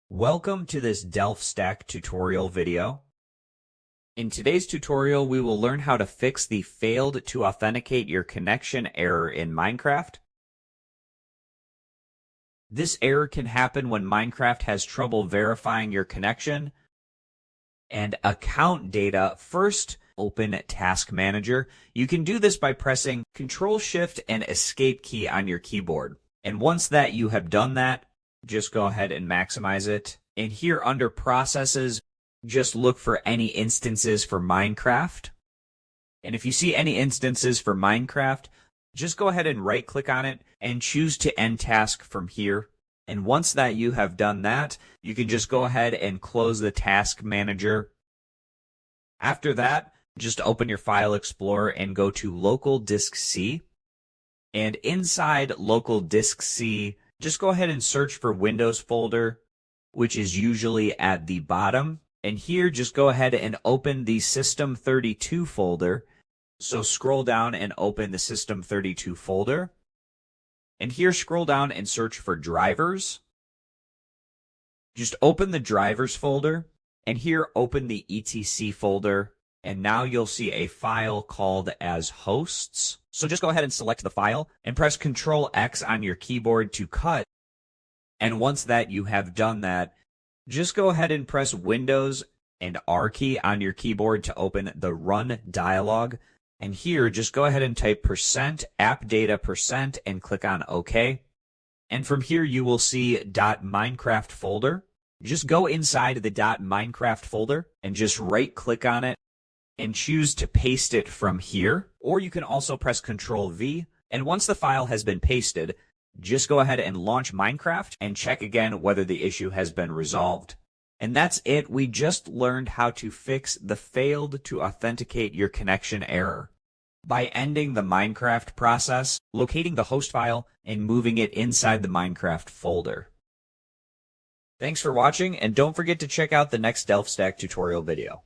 Welcome to this DelftStack tutorial video. In today's tutorial, we will learn how to fix the failed to authenticate your connection error in Minecraft. This error can happen when Minecraft has trouble verifying your connection and account data. First, open Task Manager. You can do this by pressing Control-Shift and Escape key on your keyboard. And once that you have done that, just go ahead and maximize it. And here under Processes, just look for any instances for Minecraft. And if you see any instances for Minecraft, just go ahead and right-click on it and choose to end task from here. And once that you have done that, you can just go ahead and close the Task Manager. After that, just open your File Explorer and go to Local Disk C. And inside Local Disk C, just go ahead and search for Windows folder, which is usually at the bottom. And here, just go ahead and open the System32 folder. So scroll down and open the System32 folder. And here, scroll down and search for drivers. Just open the drivers folder. And here, open the etc folder. And now you'll see a file called as hosts. So just go ahead and select the file and press Ctrl X on your keyboard to cut. And once that you have done that, just go ahead and press Windows and R key on your keyboard to open the Run dialog. And here, just go ahead and type %appdata% and click on OK. And from here, you will see .minecraft folder. Just go inside the .minecraft folder and just right-click on it and choose to paste it from here. Or you can also press Ctrl V. And once the file has been pasted, just go ahead and launch Minecraft and check again whether the issue has been resolved. And that's it. We just learned how to fix the failed to authenticate your connection error by ending the Minecraft process, locating the host file, and moving it inside the Minecraft folder. Thanks for watching, and don't forget to check out the next DelftStack tutorial video.